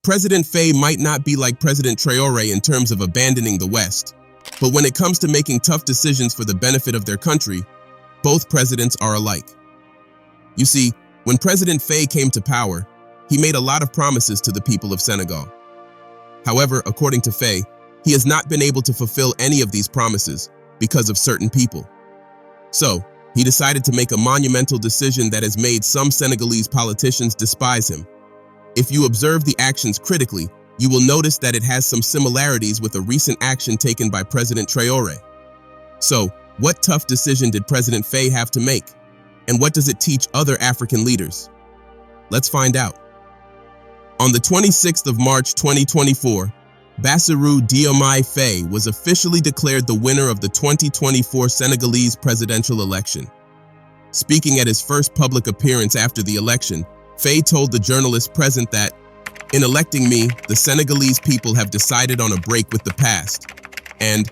President Faye might not be like President Traore in terms of abandoning the West, but when it comes to making tough decisions for the benefit of their country, both presidents are alike. You see, when President Faye came to power, he made a lot of promises to the people of Senegal. However, according to Faye, he has not been able to fulfill any of these promises because of certain people. So, he decided to make a monumental decision that has made some Senegalese politicians despise him. If you observe the actions critically, you will notice that it has some similarities with a recent action taken by President Traore. So, what tough decision did President Faye have to make? And what does it teach other African leaders? Let's find out. On the 26th of March 2024, Bassirou Diomaye Faye was officially declared the winner of the 2024 Senegalese presidential election. Speaking at his first public appearance after the election, Faye told the journalists present that, "In electing me, the Senegalese people have decided on a break with the past, and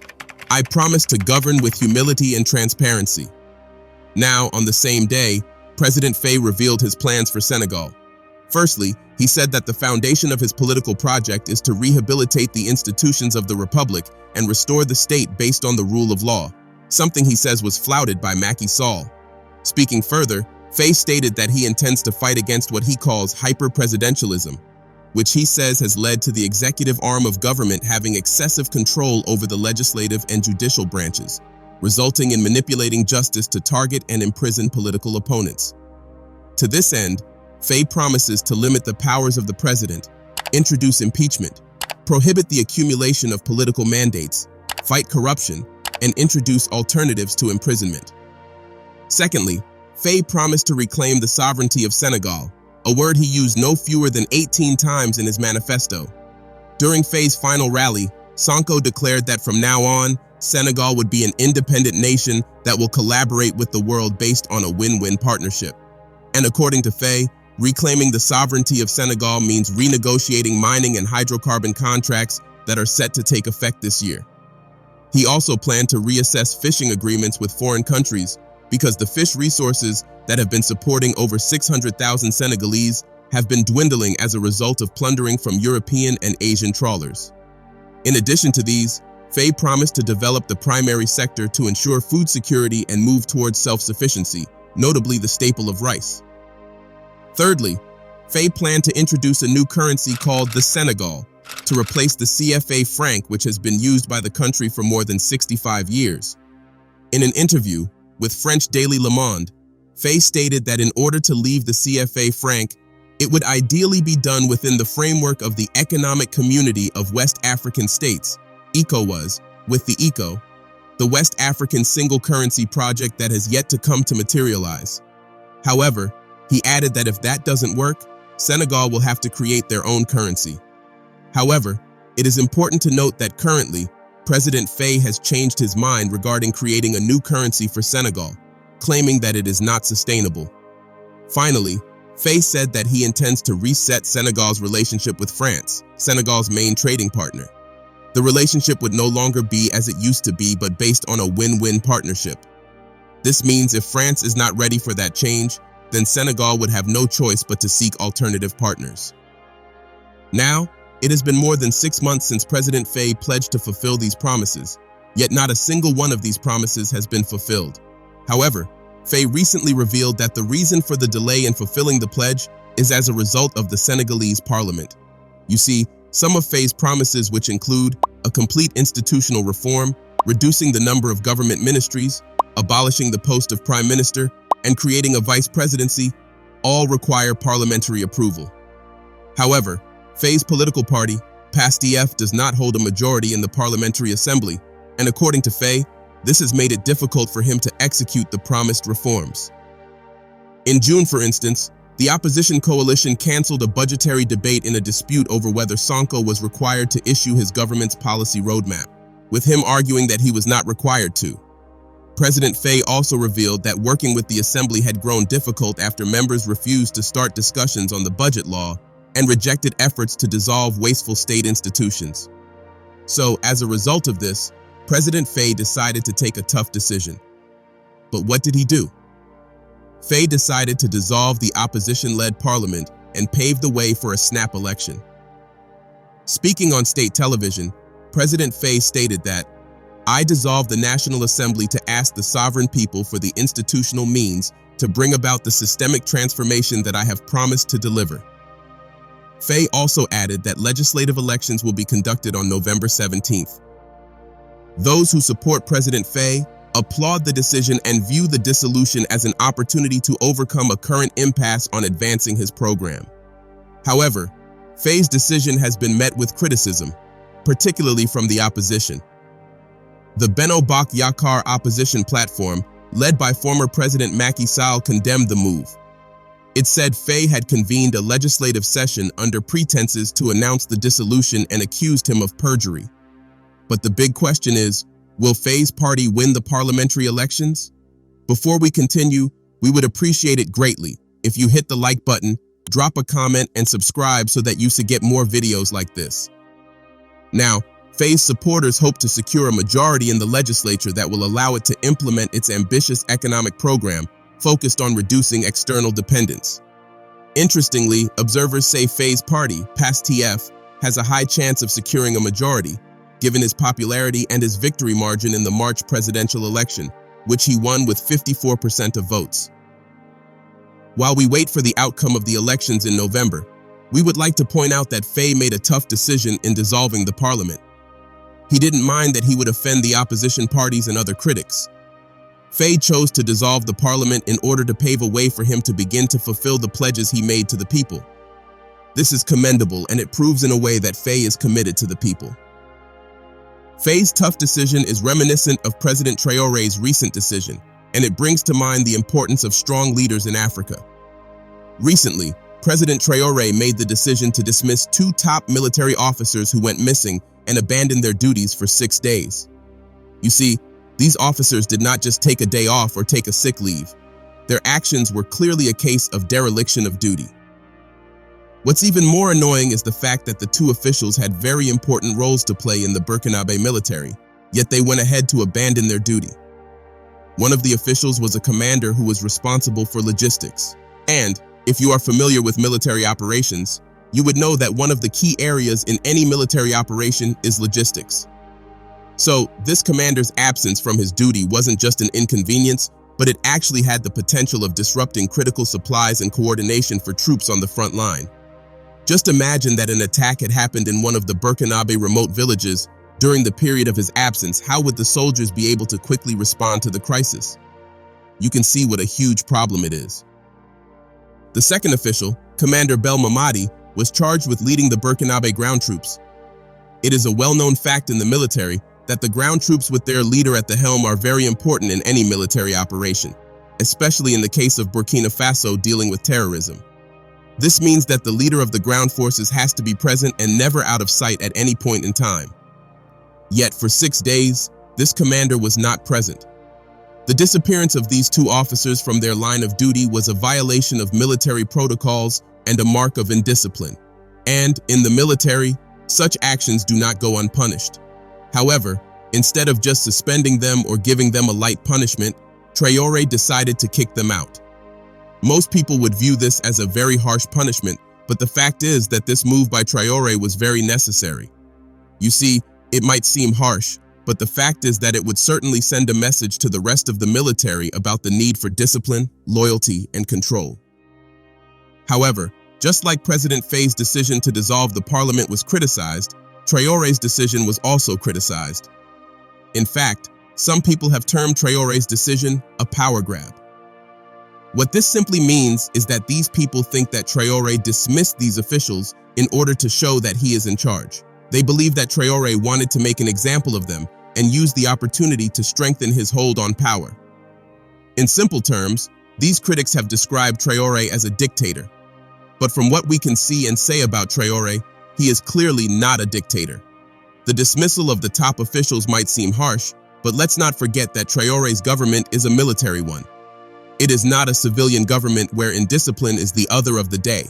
I promise to govern with humility and transparency." Now, on the same day, President Faye revealed his plans for Senegal. Firstly, he said that the foundation of his political project is to rehabilitate the institutions of the republic and restore the state based on the rule of law, something he says was flouted by Macky Sall. Speaking further, Faye stated that he intends to fight against what he calls hyper-presidentialism, which he says has led to the executive arm of government having excessive control over the legislative and judicial branches, resulting in manipulating justice to target and imprison political opponents. To this end, Faye promises to limit the powers of the president, introduce impeachment, prohibit the accumulation of political mandates, fight corruption, and introduce alternatives to imprisonment. Secondly, Faye promised to reclaim the sovereignty of Senegal, a word he used no fewer than 18 times in his manifesto. During Faye's final rally, Sonko declared that from now on, Senegal would be an independent nation that will collaborate with the world based on a win-win partnership. And according to Faye, reclaiming the sovereignty of Senegal means renegotiating mining and hydrocarbon contracts that are set to take effect this year. He also planned to reassess fishing agreements with foreign countries because the fish resources that have been supporting over 600,000 Senegalese have been dwindling as a result of plundering from European and Asian trawlers. In addition to these, Faye promised to develop the primary sector to ensure food security and move towards self-sufficiency, notably the staple of rice. Thirdly, Faye planned to introduce a new currency called the Senegal to replace the CFA franc, which has been used by the country for more than 65 years. In an interview with French daily Le Monde, Faye stated that in order to leave the CFA franc, it would ideally be done within the framework of the Economic Community of West African States, ECOWAS, with the ECO, the West African single currency project that has yet to come to materialize. However, he added that if that doesn't work, Senegal will have to create their own currency. However, it is important to note that currently, President Faye has changed his mind regarding creating a new currency for Senegal, claiming that it is not sustainable. Finally, Faye said that he intends to reset Senegal's relationship with France, Senegal's main trading partner. The relationship would no longer be as it used to be, but based on a win-win partnership. This means if France is not ready for that change, then Senegal would have no choice but to seek alternative partners. Now, it has been more than 6 months since President Faye pledged to fulfill these promises, yet not a single one of these promises has been fulfilled. However, Faye recently revealed that the reason for the delay in fulfilling the pledge is as a result of the Senegalese parliament. You see, some of Faye's promises, which include a complete institutional reform, reducing the number of government ministries, abolishing the post of prime minister, and creating a vice presidency, all require parliamentary approval. However, Faye's political party, PASTEF, does not hold a majority in the Parliamentary Assembly, and according to Faye, this has made it difficult for him to execute the promised reforms. In June, for instance, the opposition coalition canceled a budgetary debate in a dispute over whether Sonko was required to issue his government's policy roadmap, with him arguing that he was not required to. President Faye also revealed that working with the Assembly had grown difficult after members refused to start discussions on the budget law and rejected efforts to dissolve wasteful state institutions. So, as a result of this, President Faye decided to take a tough decision. But what did he do? Faye decided to dissolve the opposition-led parliament and pave the way for a snap election. Speaking on state television, President Faye stated that, "I dissolved the National Assembly to ask the sovereign people for the institutional means to bring about the systemic transformation that I have promised to deliver." Faye also added that legislative elections will be conducted on November 17th. Those who support President Faye applaud the decision and view the dissolution as an opportunity to overcome a current impasse on advancing his program. However, Faye's decision has been met with criticism, particularly from the opposition. The Benno Bokk Yakaar opposition platform, led by former President Macky Sall, condemned the move. It said Faye had convened a legislative session under pretenses to announce the dissolution and accused him of perjury. But the big question is, will Faye's party win the parliamentary elections? Before we continue, we would appreciate it greatly if you hit the like button, drop a comment, and subscribe so that you can get more videos like this. Now, Faye's supporters hope to secure a majority in the legislature that will allow it to implement its ambitious economic program focused on reducing external dependence. Interestingly, observers say Faye's party, PAS-TF, has a high chance of securing a majority, given his popularity and his victory margin in the March presidential election, which he won with 54% of votes. While we wait for the outcome of the elections in November, we would like to point out that Faye made a tough decision in dissolving the parliament. He didn't mind that he would offend the opposition parties and other critics. Faye chose to dissolve the parliament in order to pave a way for him to begin to fulfill the pledges he made to the people. This is commendable, and it proves in a way that Faye is committed to the people. Faye's tough decision is reminiscent of President Traoré's recent decision, and it brings to mind the importance of strong leaders in Africa. Recently, President Traoré made the decision to dismiss 2 top military officers who went missing and abandoned their duties for 6 days. You see, these officers did not just take a day off or take a sick leave. Their actions were clearly a case of dereliction of duty. What's even more annoying is the fact that the 2 officials had very important roles to play in the Burkinabe military, yet they went ahead to abandon their duty. One of the officials was a commander who was responsible for logistics. And, if you are familiar with military operations, you would know that one of the key areas in any military operation is logistics. So, this commander's absence from his duty wasn't just an inconvenience, but it actually had the potential of disrupting critical supplies and coordination for troops on the front line. Just imagine that an attack had happened in one of the Burkinabe remote villages during the period of his absence. How would the soldiers be able to quickly respond to the crisis? You can see what a huge problem it is. The second official, Commander Bel Mamadi, was charged with leading the Burkinabe ground troops. It is a well-known fact in the military that the ground troops with their leader at the helm are very important in any military operation, especially in the case of Burkina Faso dealing with terrorism. This means that the leader of the ground forces has to be present and never out of sight at any point in time. Yet for 6 days, this commander was not present. The disappearance of these 2 officers from their line of duty was a violation of military protocols and a mark of indiscipline. And, in the military, such actions do not go unpunished. However, instead of just suspending them or giving them a light punishment, Traoré decided to kick them out. Most people would view this as a very harsh punishment, but the fact is that this move by Traoré was very necessary. You see, it might seem harsh, but the fact is that it would certainly send a message to the rest of the military about the need for discipline, loyalty, and control. However, just like President Faye's decision to dissolve the parliament was criticized, Traoré's decision was also criticized. In fact, some people have termed Traoré's decision a power grab. What this simply means is that these people think that Traoré dismissed these officials in order to show that he is in charge. They believe that Traoré wanted to make an example of them and use the opportunity to strengthen his hold on power. In simple terms, these critics have described Traoré as a dictator. But from what we can see and say about Traoré, he is clearly not a dictator. The dismissal of the top officials might seem harsh, but let's not forget that Traoré's government is a military one. It is not a civilian government where indiscipline is the order of the day.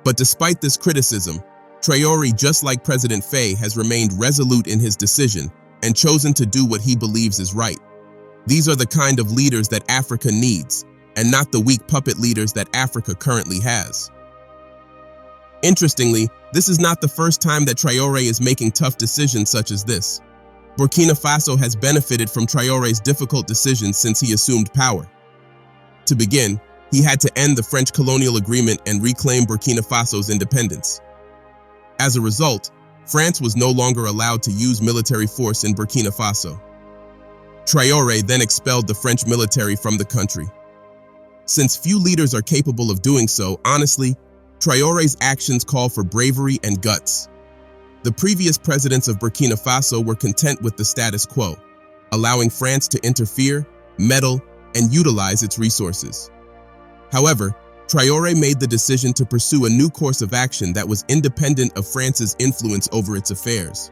But despite this criticism, Traoré, just like President Faye, has remained resolute in his decision and chosen to do what he believes is right. These are the kind of leaders that Africa needs, and not the weak puppet leaders that Africa currently has. Interestingly, this is not the first time that Traoré is making tough decisions such as this. Burkina Faso has benefited from Traoré's difficult decisions since he assumed power. To begin, he had to end the French colonial agreement and reclaim Burkina Faso's independence. As a result, France was no longer allowed to use military force in Burkina Faso. Traoré then expelled the French military from the country. Since few leaders are capable of doing so, honestly, Traoré's actions call for bravery and guts. The previous presidents of Burkina Faso were content with the status quo, allowing France to interfere, meddle, and utilize its resources. However, Traoré made the decision to pursue a new course of action that was independent of France's influence over its affairs.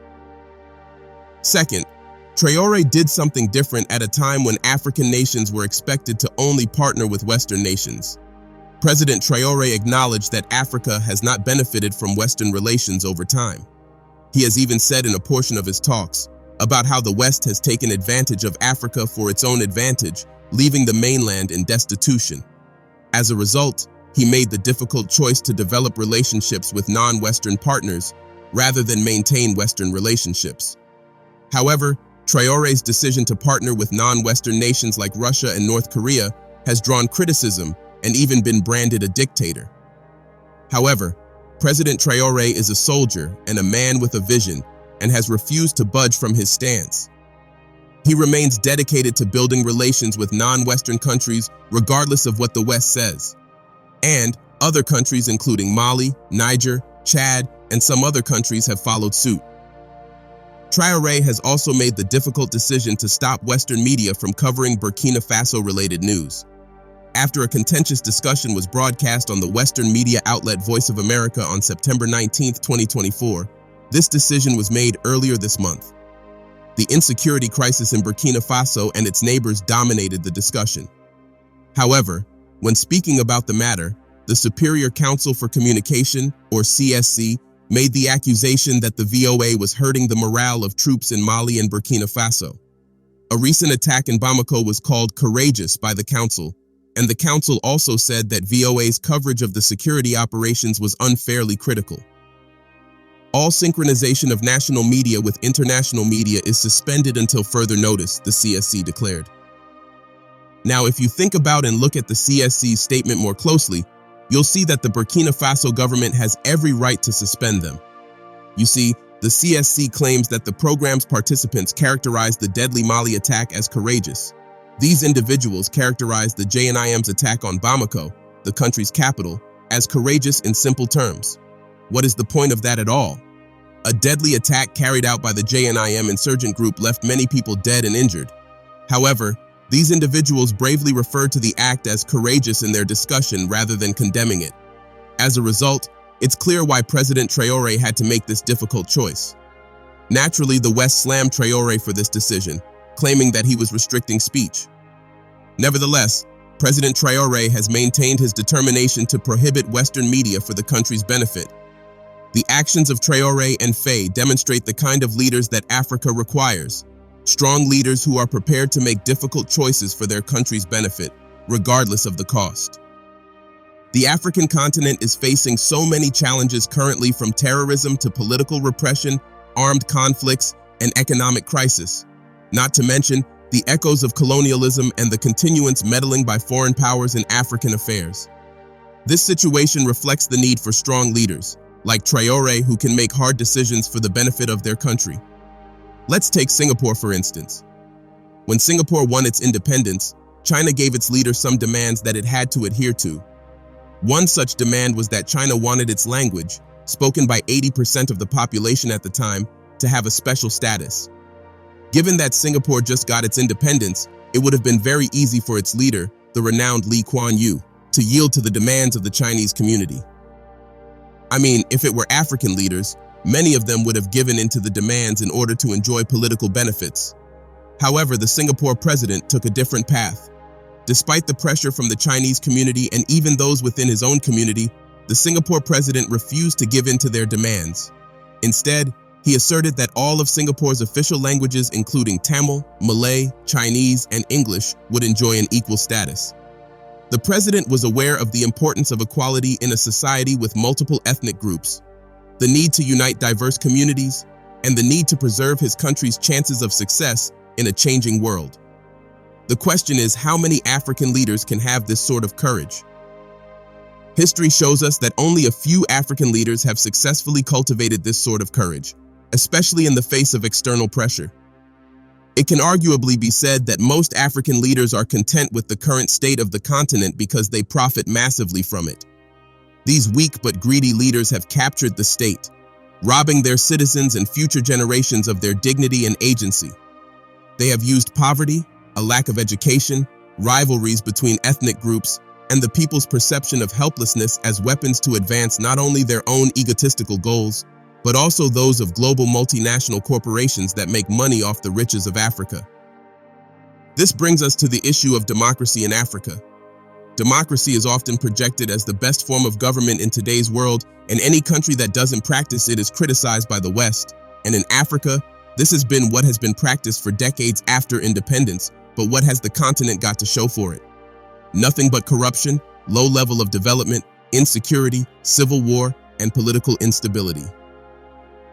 Second, Traoré did something different at a time when African nations were expected to only partner with Western nations. President Traoré acknowledged that Africa has not benefited from Western relations over time. He has even said in a portion of his talks about how the West has taken advantage of Africa for its own advantage, leaving the mainland in destitution. As a result, he made the difficult choice to develop relationships with non-Western partners rather than maintain Western relationships. However, Traoré's decision to partner with non-Western nations like Russia and North Korea has drawn criticism and even been branded a dictator. However, President Traoré is a soldier and a man with a vision and has refused to budge from his stance. He remains dedicated to building relations with non-Western countries regardless of what the West says. And other countries including Mali, Niger, Chad, and some other countries have followed suit. Traoré has also made the difficult decision to stop Western media from covering Burkina Faso-related news. After a contentious discussion was broadcast on the Western media outlet Voice of America on September 19, 2024, this decision was made earlier this month. The insecurity crisis in Burkina Faso and its neighbors dominated the discussion. However, when speaking about the matter, the Superior Council for Communication, or CSC, made the accusation that the VOA was hurting the morale of troops in Mali and Burkina Faso. A recent attack in Bamako was called courageous by the council, and the council also said that VOA's coverage of the security operations was unfairly critical. All synchronization of national media with international media is suspended until further notice, the CSC declared. Now, if you think about and look at the CSC's statement more closely, you'll see that the Burkina Faso government has every right to suspend them. You see, the CSC claims that the program's participants characterized the deadly Mali attack as courageous. These individuals characterized the JNIM's attack on Bamako, the country's capital, as courageous in simple terms. What is the point of that at all? A deadly attack carried out by the JNIM insurgent group left many people dead and injured. However, these individuals bravely referred to the act as courageous in their discussion rather than condemning it. As a result, it's clear why President Traoré had to make this difficult choice. Naturally, the West slammed Traoré for this decision, claiming that he was restricting speech. Nevertheless, President Traoré has maintained his determination to prohibit Western media for the country's benefit. The actions of Traoré and Faye demonstrate the kind of leaders that Africa requires, strong leaders who are prepared to make difficult choices for their country's benefit, regardless of the cost. The African continent is facing so many challenges currently, from terrorism to political repression, armed conflicts, and economic crisis, not to mention the echoes of colonialism and the continuance meddling by foreign powers in African affairs. This situation reflects the need for strong leaders, like Traoré, who can make hard decisions for the benefit of their country. Let's take Singapore, for instance. When Singapore won its independence, China gave its leader some demands that it had to adhere to. One such demand was that China wanted its language, spoken by 80% of the population at the time, to have a special status. Given that Singapore just got its independence, it would have been very easy for its leader, the renowned Lee Kuan Yew, to yield to the demands of the Chinese community. I mean, if it were African leaders, many of them would have given in to the demands in order to enjoy political benefits. However, the Singapore president took a different path. Despite the pressure from the Chinese community and even those within his own community, the Singapore president refused to give in to their demands. Instead, he asserted that all of Singapore's official languages, including Tamil, Malay, Chinese, and English, would enjoy an equal status. The president was aware of the importance of equality in a society with multiple ethnic groups, the need to unite diverse communities, and the need to preserve his country's chances of success in a changing world. The question is, how many African leaders can have this sort of courage? History shows us that only a few African leaders have successfully cultivated this sort of courage, especially in the face of external pressure. It can arguably be said that most African leaders are content with the current state of the continent because they profit massively from it. These weak but greedy leaders have captured the state, robbing their citizens and future generations of their dignity and agency. They have used poverty, a lack of education, rivalries between ethnic groups, and the people's perception of helplessness as weapons to advance not only their own egotistical goals, but also those of global multinational corporations that make money off the riches of Africa. This brings us to the issue of democracy in Africa. Democracy is often projected as the best form of government in today's world, and any country that doesn't practice it is criticized by the West. And in Africa, this has been what has been practiced for decades after independence, but what has the continent got to show for it? Nothing but corruption, low level of development, insecurity, civil war, and political instability.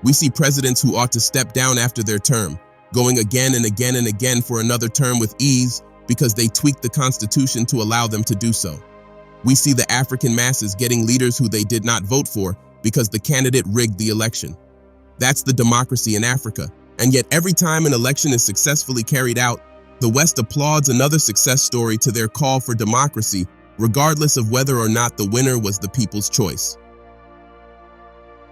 We see presidents who ought to step down after their term, going again and again and again for another term with ease because they tweaked the constitution to allow them to do so. We see the African masses getting leaders who they did not vote for because the candidate rigged the election. That's the democracy in Africa. And yet every time an election is successfully carried out, the West applauds another success story to their call for democracy, regardless of whether or not the winner was the people's choice.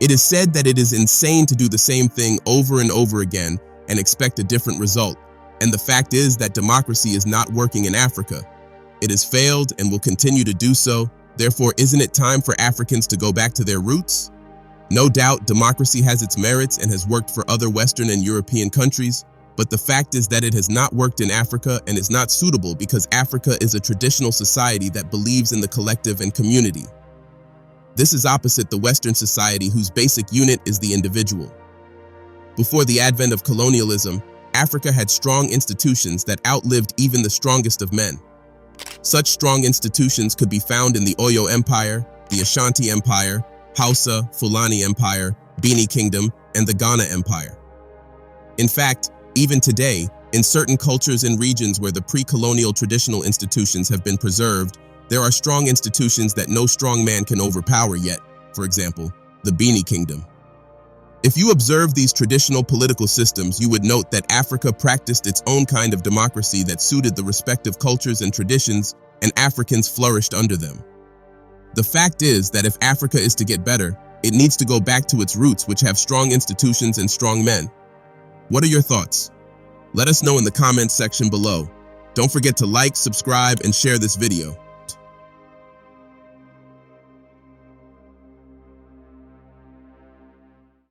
It is said that it is insane to do the same thing over and over again and expect a different result. And the fact is that democracy is not working in Africa. It has failed and will continue to do so. Therefore, isn't it time for Africans to go back to their roots? No doubt, democracy has its merits and has worked for other Western and European countries, but the fact is that it has not worked in Africa and is not suitable because Africa is a traditional society that believes in the collective and community. This is opposite the Western society whose basic unit is the individual. Before the advent of colonialism, Africa had strong institutions that outlived even the strongest of men. Such strong institutions could be found in the Oyo Empire, the Ashanti Empire, Hausa, Fulani Empire, Bini Kingdom, and the Ghana Empire. In fact, even today, in certain cultures and regions where the pre-colonial traditional institutions have been preserved, there are strong institutions that no strong man can overpower yet, for example, the Bini Kingdom. If you observe these traditional political systems, you would note that Africa practiced its own kind of democracy that suited the respective cultures and traditions, and Africans flourished under them. The fact is that if Africa is to get better, it needs to go back to its roots, which have strong institutions and strong men. What are your thoughts? Let us know in the comments section below. Don't forget to like, subscribe, and share this video.